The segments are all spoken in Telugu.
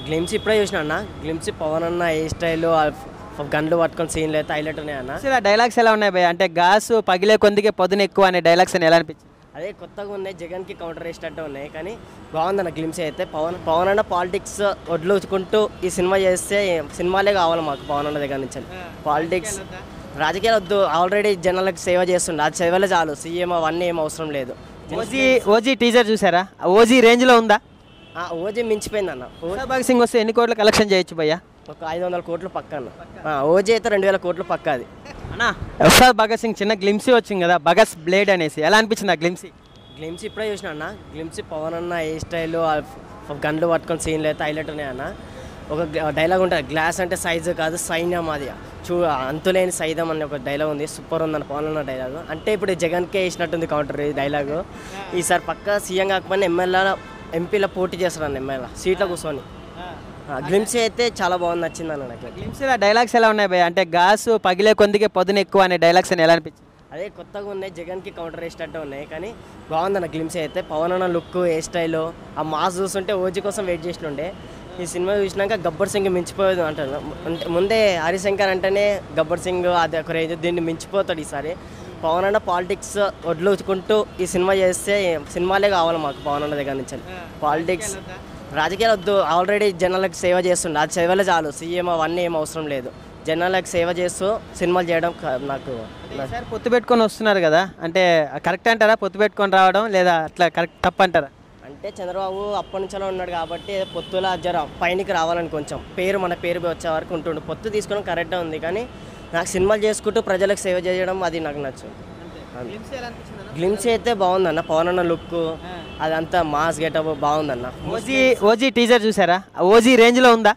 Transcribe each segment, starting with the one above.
గ్లిమ్స్ ఇప్పుడే చూసిన అన్న. గ్లిమ్స్ పవన్ అన్న ఏ స్టైల్ గన్లు పట్టుకొని సీన్లు అయితే హైలైట్ ఉన్నాయి అన్న. అసలు ఆ డైలాగ్స్ ఎలా ఉన్నాయి భయ్య? అంటే గాసు పగిలే కొందికే పొదును ఎక్కువ అనే డైలాగ్స్ అని ఎలా అనిపించింది? అదే కొత్తగా ఉన్నాయి, జగన్కి కౌంటర్ వేసేటట్టు ఉన్నాయి. కానీ బాగుందన్న గ్లిమ్స్ అయితే. పవన్ అన్న పాలిటిక్స్ వడ్లుచుకుంటూ ఈ సినిమా చేస్తే సినిమాలే కావాలి మాకు పవన్ అన్న దగ్గర నుంచి. పాలిటిక్స్ రాజకీయాలు వద్దు, ఆల్రెడీ జనాలకు సేవ చేస్తుండే, అది సేవలే చాలు. సీఎం అవన్నీ ఏం అవసరం లేదు. ఓజీ టీజర్ చూసారా? ఓజీ రేంజ్లో ఉందా? ఓజీ మించిపోయిందన్న. భగత్ సింగ్ వస్తే ఎన్ని కోట్ల కలెక్షన్ చేయొచ్చు భయ్య? ఒక 500 కోట్లు పక్క అన్న. ఓజీ అయితే 2000 కోట్లు పక్క. అది అన్నా ఉస్తాద్ భగత్ సింగ్ చిన్న గ్లిమ్సీ వచ్చింది కదా, భగత్ బ్లేడ్ అనేసి, ఎలా అనిపించింది ఆ గ్లిమ్సీ? గ్లిమ్స్ ఇప్పుడే చూసిన అన్న. గ్లిమ్స్ పవన్ అన్న ఏ స్టైల్ గన్లు పట్టుకొని సీన్లు అయితే హైలైట్ ఉన్నాయి అన్న. ఒక డైలాగ్ ఉంటుంది, గ్లాస్ అంటే సైజు కాదు సైన్యం, అది అంతులేని సైదం అనే ఒక డైలాగ్ ఉంది. సూపర్ ఉందన్న పవన్ అన్న డైలాగ్. అంటే ఇప్పుడు జగన్కే వేసినట్టుంది కౌంటర్ ఈ డైలాగు. ఈసారి పక్క సీఎం కాకపోయినా ఎంపీలో పోటీ చేస్తారన్న, ఎమ్మెల్యే సీట్లో కూర్చొని. గ్లిమ్స్ అయితే చాలా బాగుంది, నచ్చింది అన్న నాకు. గ్లిమ్స్లో డైలాగ్స్ ఎలా ఉన్నాయి భయ్య? అంటే గాసు పగిలే కొందికే పొదును ఎక్కువ అనే డైలాగ్స్ అని ఎలా అనిపించింది? అదే కొత్తగా ఉన్నాయి, జగన్కి కౌంటర్ వేసేటట్టు ఉన్నాయి. కానీ బాగుందన్న గ్లిమ్స్ అయితే. పవన్ అన్న లుక్, ఏ స్టైల్, ఆ మాస్ చూస్తుంటే ఓజీ కోసం వెయిట్ చేసినుండే. ఈ సినిమా చూసినాక గబ్బర్ సింగ్ మించిపోయేది అంటారు. అంటే ముందే హరిశంకర్ అంటేనే గబ్బర్ సింగ్ అది ఒక రేంజ్, దీన్ని మించిపోతాడు ఈసారి. పవన్ అన్న పాలిటిక్స్ వడ్లుచుకుంటూ ఈ సినిమా చేస్తే సినిమాలే కావాలి మాకు పవన్ అన్న దగ్గర నుంచి. పాలిటిక్స్ రాజకీయాలు వద్దు, ఆల్రెడీ జనాలకు సేవ చేస్తుండే, అది సేవలే చాలు. సీఎం అవన్నీ ఏం అవసరం లేదు. జనాలకు సేవ చేస్తూ సినిమాలు చేయడం నాకు. పొత్తు పెట్టుకొని వస్తున్నారు కదా, అంటే కరెక్ట్ అంటారా పొత్తు పెట్టుకొని రావడం, లేదా అట్లా కరెక్ట్ తప్పు అంటారా? అంటే చంద్రబాబు అప్పటి నుంచో ఉన్నాడు కాబట్టి పొత్తులా జర పైనకి రావాలని కొంచెం మన పేరు వచ్చే వరకు ఉంటుండే. పొత్తు తీసుకోవడం కరెక్ట్గా ఉంది, కానీ నాకు సినిమాలు చేసుకుంటూ ప్రజలకు సేవ చేయడం అది నాకు నచ్చు. గ్లిమ్స్ అయితే బాగుందన్న. పవన్ అన్న లుక్ అదంతా మాస్ గెటప్ బాగుందన్న. ఓజీ టీజర్ చూసారా? ఓజీ రేంజ్లో ఉందా?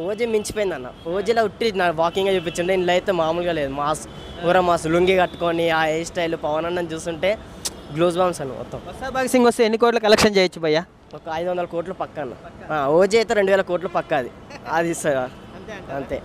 ఓజీ మించిపోయిందన్న. ఓజీలో ఉట్టి నా వాకింగ్గా చూపించండి, ఇంట్లో అయితే మామూలుగా లేదు. మాస్ ఊర మాస్ లుంగి కట్టుకొని ఆ హెయిర్ స్టైల్ పవన్ అన్నని చూస్తుంటే గ్లోజ్ బాంబ్స్ అన్న మొత్తం. భగత్ సింగ్ వస్తే ఎన్ని కోట్ల కలెక్షన్ చేయొచ్చు భయ్య? ఒక 500 కోట్లు పక్క అన్న. ఓజీ అయితే 2000 కోట్లు పక్క. అది ఇస్తారు అంతే.